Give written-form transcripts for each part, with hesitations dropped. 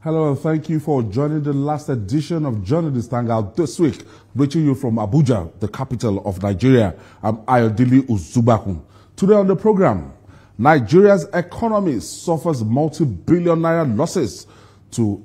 Hello and thank you for joining the last edition of Journalist Hangout this week. Reaching you from Abuja, the capital of Nigeria. I'm Ayodele Uzubakun. Today on the program, Nigeria's economy suffers multi-billion naira losses to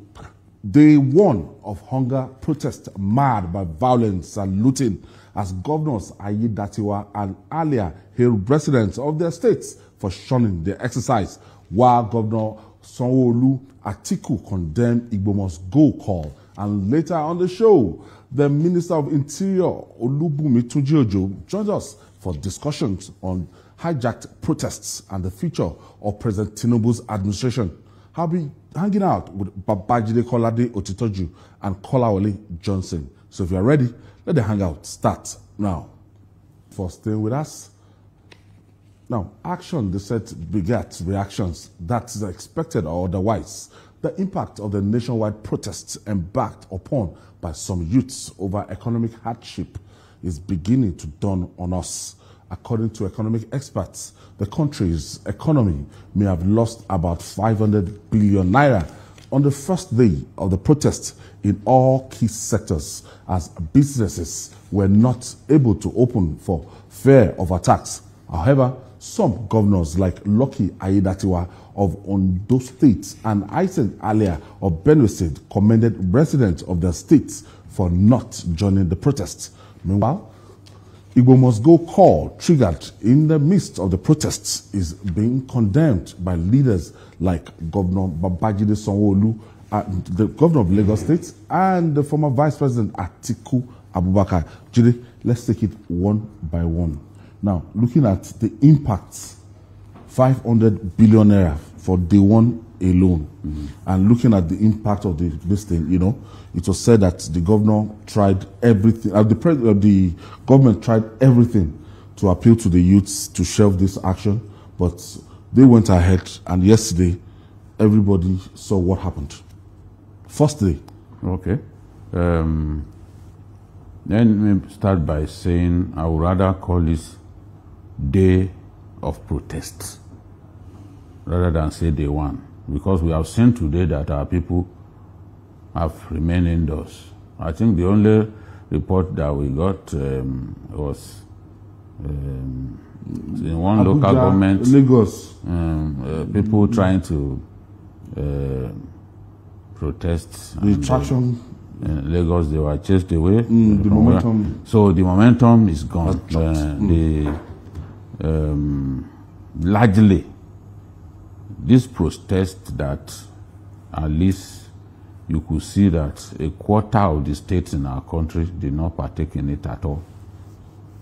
day one of hunger protest marred by violence and looting as governors Ayedatiwa and Alia hailed residents of their states for shunning the exercise, while Governor Sanwo-Olu Atiku condemned Igbo must go call. And later on the show, the Minister of Interior Olubunmi Tunji-Ojo joins us for discussions on hijacked protests and the future of President Tinubu's administration. I'll be hanging out with Babajide Kolade Otitoju and Kolawole Johnson. So if you're ready, let the hangout start now. For staying with us. Now, action, they said, begets reactions that is expected or otherwise. The impact of the nationwide protests embarked upon by some youths over economic hardship is beginning to dawn on us. According to economic experts, the country's economy may have lost about 500 billion naira on the first day of the protests in all key sectors, as businesses were not able to open for fear of attacks. However, some governors like Lucky Ayedatiwa of Ondo State and Isaac Alia of Benue State commended residents of their states for not joining the protests. Meanwhile, Igbo must go call triggered in the midst of the protests is being condemned by leaders like Governor Babajide Sanwo-Olu, the governor of Lagos State, and the former Vice President Atiku Abubakar. Jide, let's take it one by one. Now, looking at the impact, 500 billion naira for day one alone, and looking at the impact of this thing, you know, it was said that the governor tried everything, the government tried everything to appeal to the youths to shelve this action, but they went ahead, and yesterday, everybody saw what happened. First day. Okay. Let me start by saying I would rather call this day of protest rather than say day one, because we have seen today that our people have remained indoors. I think the only report that we got was in one Abuja, local government, Lagos, people trying to protest. The traction. In Lagos, they were chased away. The momentum. So the momentum is gone. Largely, this protest that at least you could see that a quarter of the states in our country did not partake in it at all.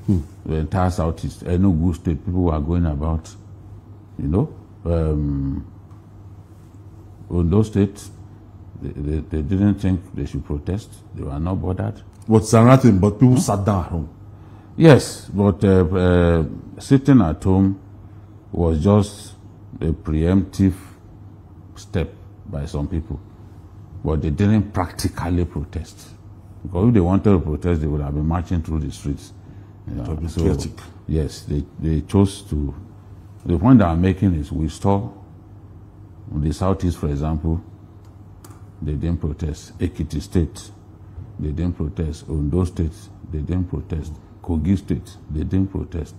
The entire Southeast, Enugu state, people were going about, you know. Ondo State, they didn't think they should protest. They were not bothered. What's nothing, but people sat down at home. Yes, but sitting at home was just a preemptive step by some people. But they didn't practically protest. Because if they wanted to protest, they would have been marching through the streets. So, yes, they chose to. The point that I'm making is we saw the Southeast, for example, they didn't protest. Ekiti State, they didn't protest. Ondo State, they didn't protest. Kogi State, they didn't protest.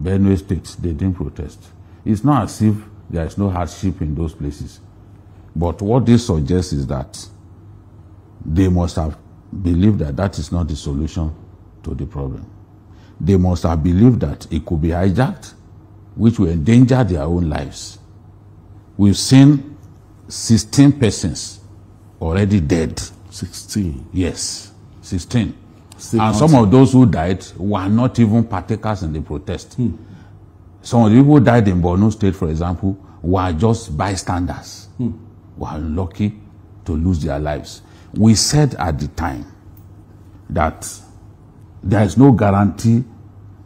Benue State, they didn't protest. It's not as if there is no hardship in those places. But what this suggests is that they must have believed that that is not the solution to the problem. They must have believed that it could be hijacked, which will endanger their own lives. We've seen 16 persons already dead. 16? Yes, 16. And some of those who died were not even partakers in the protest. Some of the people who died in Borno State, for example, were just bystanders, were unlucky to lose their lives. We said at the time that there is no guarantee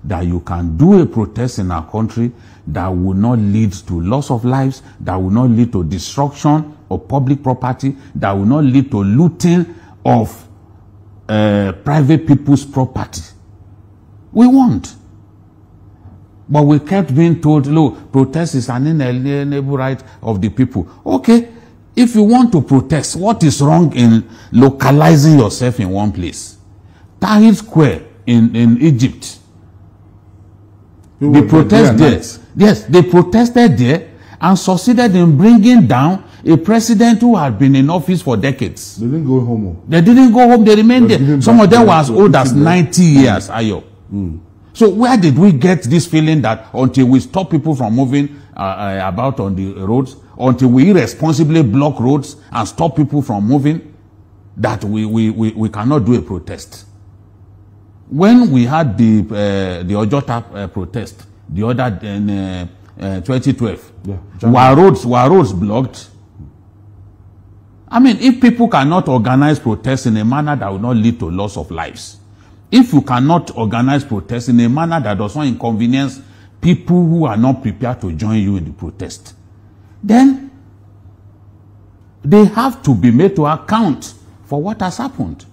that you can do a protest in our country that will not lead to loss of lives, that will not lead to destruction of public property, that will not lead to looting of private people's property. We won't. But we kept being told, look, protest is an inalienable right of the people. Okay, If you want to protest, what is wrong in localizing yourself in one place? Tahrir Square in Egypt. They protest there. Yes, they protested there and succeeded in bringing down a president who had been in office for decades. They didn't go home. They didn't go home. They remained there. Some of them were as old as 90 years. Ayo. So where did we get this feeling that until we stop people from moving about on the roads, until we irresponsibly block roads and stop people from moving, that we cannot do a protest? When we had the Ojota protest, the other in 2012, were roads blocked? I mean, if people cannot organize protests in a manner that will not lead to loss of lives, if you cannot organize protests in a manner that does not inconvenience people who are not prepared to join you in the protest, then they have to be made to account for what has happened.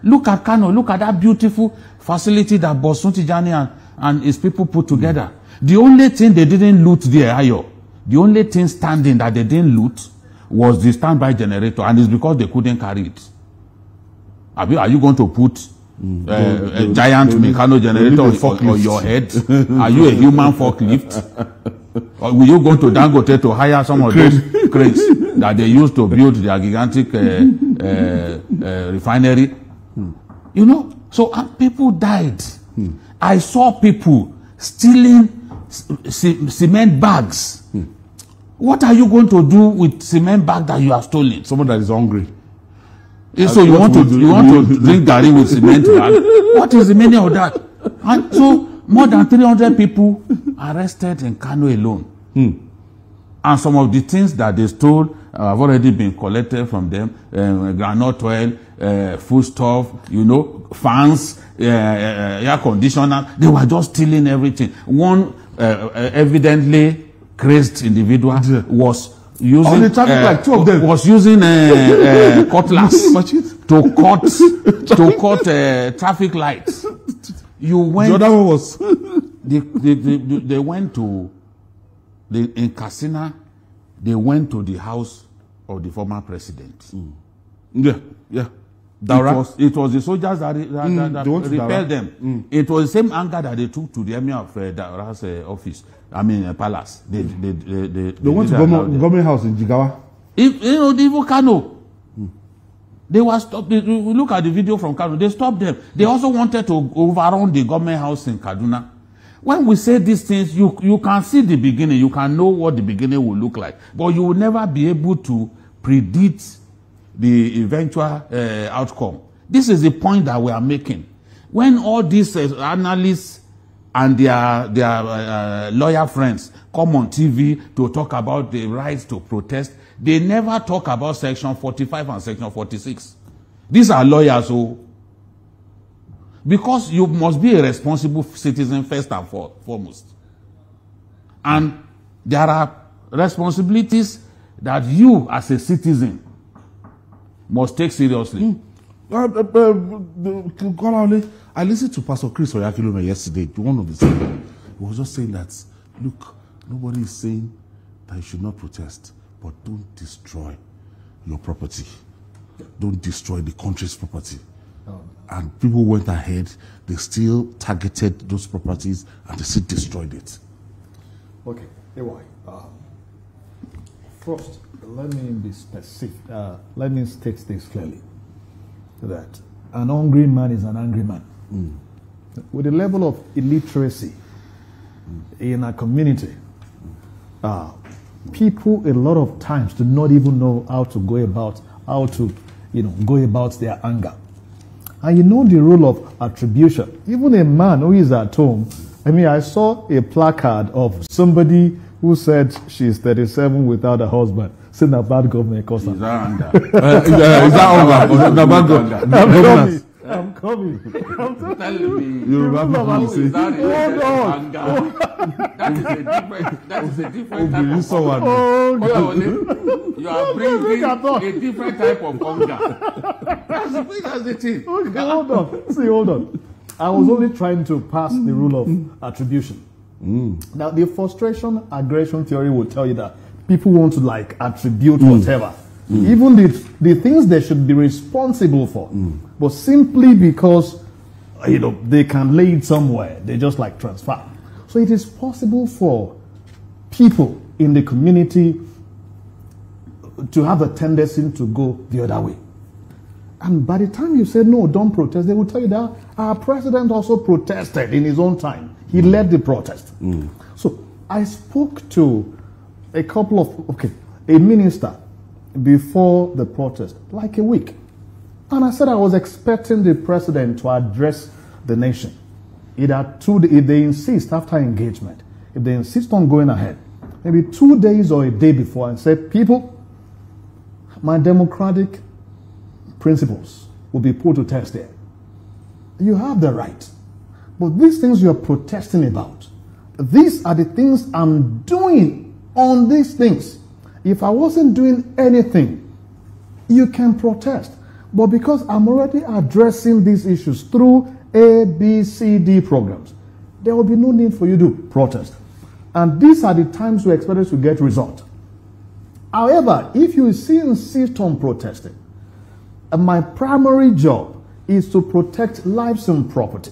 Look at Kano. Look at that beautiful facility that Bosun Tijani and his people put together. The only thing they didn't loot there, Ayo, the only thing standing that they didn't loot was the standby generator, and it's because they couldn't carry it. Are you going to put a giant Meccano generator on your head? Are you a human forklift? Or will you go to Dangote to hire some of those cranes that they used to build their gigantic refinery? You know, so people died. I saw people stealing cement bags. What are you going to do with cement bag that you have stolen? Someone that is hungry. So you want to drink garri with cement bag? What is the meaning of that? And so more than 300 people arrested in Kano alone. And some of the things that they stole have already been collected from them. Groundnut oil, foodstuff, you know, fans, air conditioner. They were just stealing everything. One evidently crazed individual was using like two of them was using cutlass to cut traffic lights. You went. The other one was they went to in Katsina. They went to the house of the former president. Yeah. It was the soldiers that repelled them. It was the same anger that they took to the emir of Daura's office. I mean, palace. They went to government house in Jigawa. You know, the Kano. They were stopped. Look at the video from Kano. They stopped them. They also wanted to overrun the government house in Kaduna. When we say these things, you can see the beginning. You can know what the beginning will look like. But you will never be able to predict the eventual outcome. This is the point that we are making. When all these analysts and their lawyer friends come on TV to talk about the rights to protest, they never talk about Section 45 and Section 46. These are lawyers who, because you must be a responsible citizen first and foremost. And there are responsibilities that you as a citizen must take seriously. I listened to Pastor Chris Oyakilome yesterday. One of the things he was just saying that, look, nobody is saying that you should not protest, but don't destroy your property. Don't destroy the country's property. And people went ahead, they still targeted those properties and they still destroyed it. Okay, anyway, first, let me be specific. Let me state this clearly, that an hungry man is an angry man. With the level of illiteracy in a community, people a lot of times do not even know how to go about their anger. And you know the rule of attribution. Even a man who is at home, I mean, I saw a placard of somebody who said she's 37 without a husband. Saying that bad government cost her. Is that anger? Is that anger? I'm coming. I'm telling me. Yoruba people say, hold on. That is a different type of someone. You are bringing a different type of hunger. That's the thing. Okay, hold on. See, hold on. I was only trying to pass the rule of attribution. Now, the frustration aggression theory will tell you that people want to like attribute whatever. Even the things they should be responsible for. But simply because, you know, they can lay it somewhere, they just like transfer. So it is possible for people in the community to have a tendency to go the other way. And by the time you say, no, don't protest, they will tell you that our president also protested in his own time. He led the protest. So I spoke to a couple of, a minister before the protest, like a week. And I said I was expecting the president to address the nation. If they insist after engagement, if they insist on going ahead, maybe 2 days or a day before, and say, people, my democratic principles will be put to test here. You have the right. But these things you're protesting about, these are the things I'm doing on these things. If I wasn't doing anything, you can protest. But because I'm already addressing these issues through A, B, C, D programs, there will be no need for you to protest. And these are the times we expect to get results. However, if you insist on protesting, my primary job is to protect lives and property.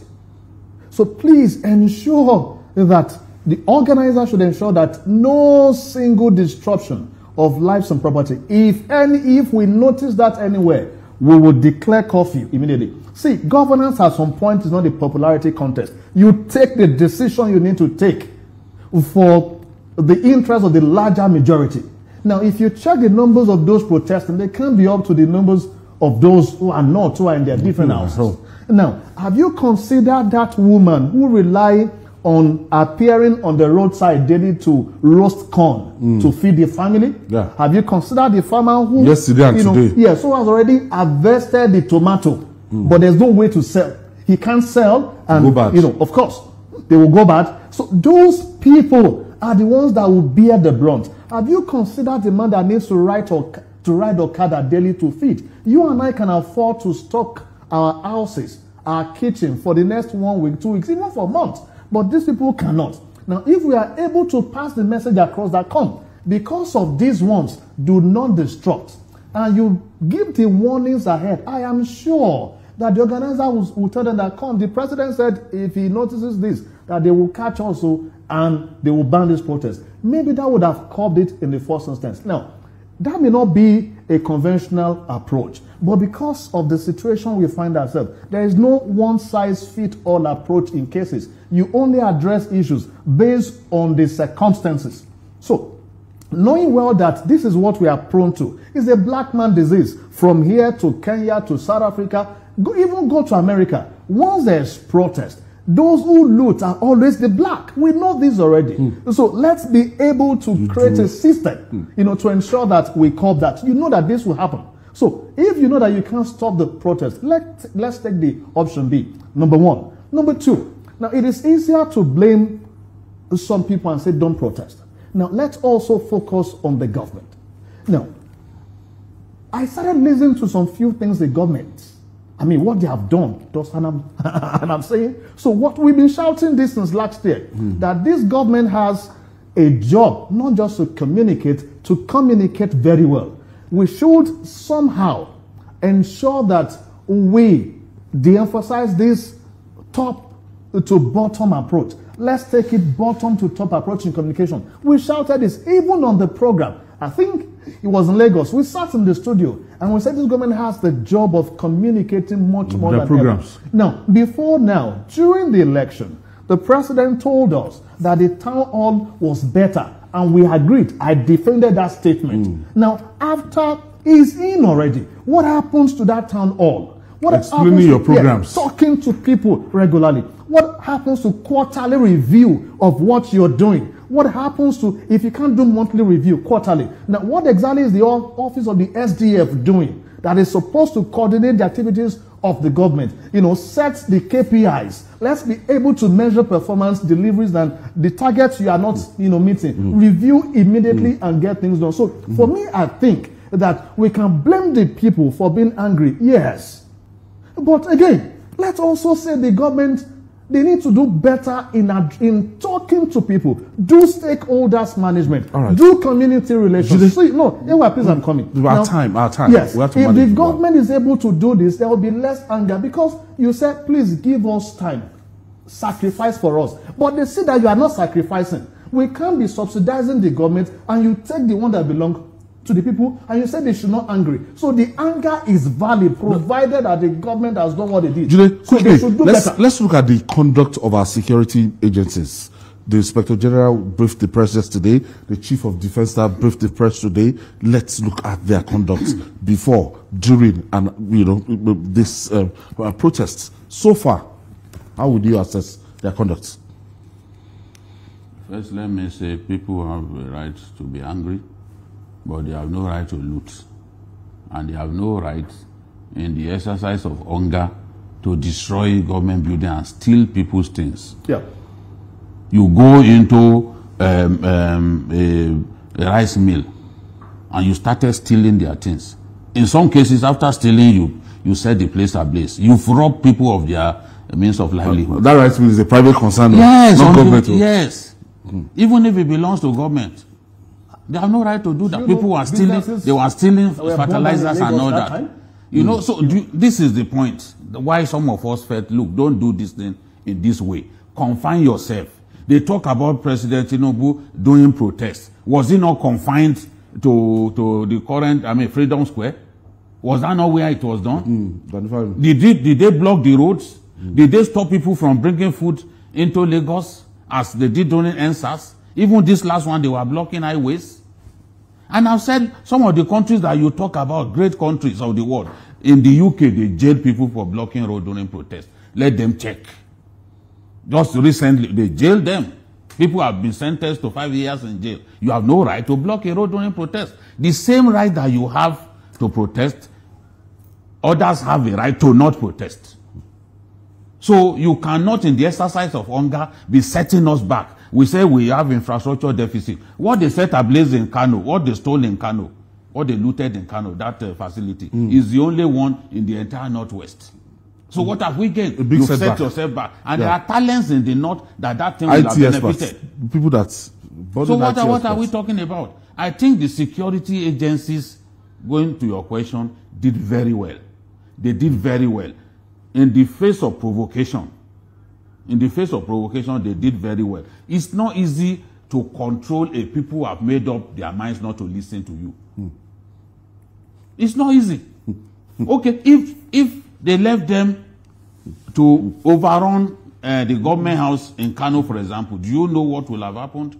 So please ensure that the organizer should ensure that no single disruption of lives and property. If we notice that anywhere, we will declare curfew immediately. See, governance at some point is not a popularity contest. You take the decision you need to take for the interest of the larger majority. Now, if you check the numbers of those protesting, they can't be up to the numbers of those who are not, who are in their different houses. Now, have you considered that woman who relied on appearing on the roadside daily to roast corn to feed the family? Yeah. Have you considered the farmer who yesterday and today? Yes, who has already harvested the tomato, but there's no way to sell. He can't sell, and go bad. Of course, they will go bad. So those people are the ones that will bear the brunt. Have you considered the man that needs to ride Okada daily to feed? You and I can afford to stock our houses, our kitchen for the next 1 week, 2 weeks, even for months. But these people cannot. Now, if we are able to pass the message across that because of these ones, do not destruct, and you give the warnings ahead, I am sure that the organizer will tell them that the president said if he notices this, that they will catch also and they will ban this protest. Maybe that would have curbed it in the first instance. Now, that may not be a conventional approach, but because of the situation we find ourselves, there is no one-size-fits-all approach in cases. You only address issues based on the circumstances. So, knowing well that this is what we are prone to, it's a black man disease. From here to Kenya to South Africa, even go to America. Once there's protest, those who loot are always the black. We know this already. So let's be able to create a system, to ensure that we curb that. You know that this will happen. So if you know that you can't stop the protest, let's take the option B. Number one. Number two. Now it is easier to blame some people and say don't protest. Now let's also focus on the government. Now, I started listening to some few things the government, what they have done, and I'm saying, so what we've been shouting this since last year, that this government has a job, not just to communicate very well. We should somehow ensure that we de-emphasize this top to bottom approach. Let's take it bottom to top approach in communication. We shouted this even on the program. I think it was in Lagos. We sat in the studio and we said this government has the job of communicating much more than programs. Now, during the election, the president told us that the town hall was better, and we agreed. I defended that statement. Now, after he's in already, what happens to that town hall? What explaining your programs, talking to people regularly? What happens to quarterly review of what you're doing? What happens to if you can't do monthly review, quarterly? Now, what exactly is the office of the SDF doing that is supposed to coordinate the activities of the government? Set the KPIs. Let's be able to measure performance, deliveries, and the targets you are not, meeting. Review immediately and get things done. So, for me, I think that we can blame the people for being angry. Yes. But again, let's also say the government They need to do better in talking to people, do stakeholders management, do community relations. See, no, please, I'm coming. Our time. Yes, if the government is able to do this, there will be less anger because you said, please give us time, sacrifice for us. But they see that you are not sacrificing. We can't be subsidizing the government and you take the one that belongs to the people and you say they should not angry. So the anger is valid provided that the government has done what they did. Quickly, let's look at the conduct of our security agencies. The Inspector General briefed the press yesterday. The Chief of Defense Staff briefed the press today. Let's look at their conduct before, during, and this protests. So far, how would you assess their conduct? First, let me say people have a right to be angry, but they have no right to loot. And they have no right in the exercise of hunger to destroy government buildings and steal people's things. Yeah. You go into a rice mill and you started stealing their things. In some cases, after stealing, you set the place ablaze. You've robbed people of their means of livelihood. That rice mill is a private concern. Yes, not government. Yes. Even if it belongs to government. They have no right to do that. People were stealing. They were stealing fertilizers and all that. You know, so this is the point. Why some of us felt, look, don't do this thing in this way. Confine yourself. They talk about President Tinubu doing protests. Was he not confined to the current, Freedom Square? Was that not where it was done? Did they block the roads? Did they stop people from bringing food into Lagos as they did during NSAS? Even this last one, they were blocking highways. And I've said some of the countries that you talk about, great countries of the world, in the UK, they jailed people for blocking road during protests. Let them check. Just recently, they jailed them. People have been sentenced to 5 years in jail. You have no right to block a road during protest. The same right that you have to protest, others have a right to not protest. So you cannot, in the exercise of hunger, be setting us back. We say we have infrastructure deficit. What they set ablaze in Kano, what they stole in Kano, what they looted in Kano, that facility, is the only one in the entire Northwest. So what have we gained? You set yourself back. And there are talents in the North that thing will have benefited. People that... So what are we talking about? I think the security agencies, going to your question, did very well. They did very well. In the face of provocation, they did very well. It's not easy to control a people who have made up their minds not to listen to you. It's not easy. Okay, if they left them to overrun the government house in Kano, for example, do you know what will have happened?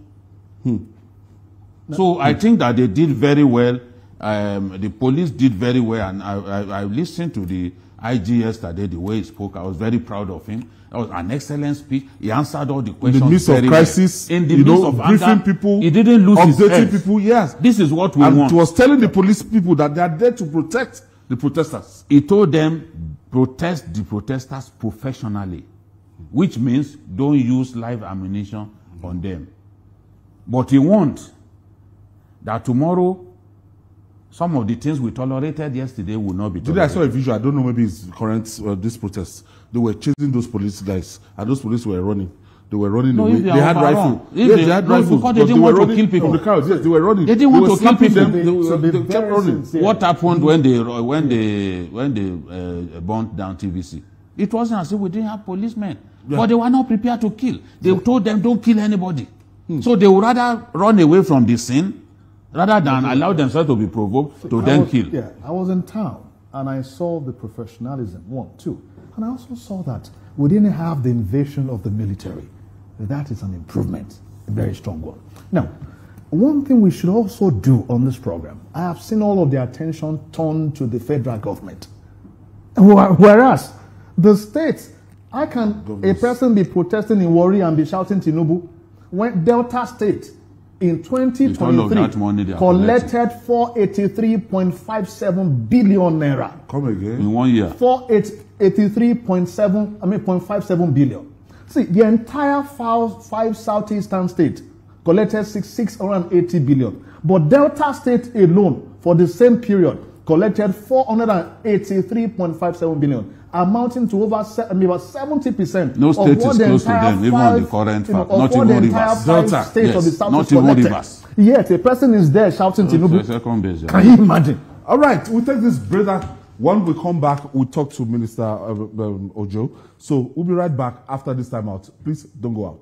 So I think that they did very well. The police did very well, and I listened to the IG yesterday, the way he spoke. I was very proud of him. That was an excellent speech. He answered all the questions. In the midst of crisis, in the midst of briefing anger, people, he didn't lose his head. People, yes. This is what we want. And he was telling the police people that they are there to protect the protesters. He told them, protest the protesters professionally, which means don't use live ammunition on them. But he wants that tomorrow, some of the things we tolerated yesterday will not be tolerated. Today I saw a visual, I don't know, maybe it's current, this protest. They were chasing those police guys, and those police were running. They were running away. They had rifles. Yes, they had rifles. Because they didn't want to kill people. From the crowd. Yes, they were running. They didn't want to kill people. They kept running. What happened when they burnt down TVC? It wasn't as if we didn't have policemen. Yeah. But they were not prepared to kill. They told them, don't kill anybody. So they would rather run away from the scene rather than allow themselves to be provoked to then kill. Yeah, I was in town and I saw the professionalism, 1, 2. And I also saw that we didn't have the invasion of the military. That is an improvement, a very strong one. Now, one thing we should also do on this program, I have seen all of the attention turned to the federal government. Whereas the states, how can a person be protesting in Warri and be shouting Tinubu when Delta State in 2023 collected 483.57 billion naira. Come again? In 1 year. 483.57 billion. See, the entire 5 southeastern states collected 680 billion. But Delta State alone, for the same period, collected 483.57 billion, amounting to over about 70% No state of what is the close to entire them, even on the current fact. of Not what the even entire Rivers. 5 Delta, states yes. of the South Not is even collected. Rivers. Yet a person is there shouting Tinubu. Second base, yeah. Can you imagine? All right, we'll take this break. When we come back, we'll talk to Minister Ojo. So we'll be right back after this time out. Please don't go out.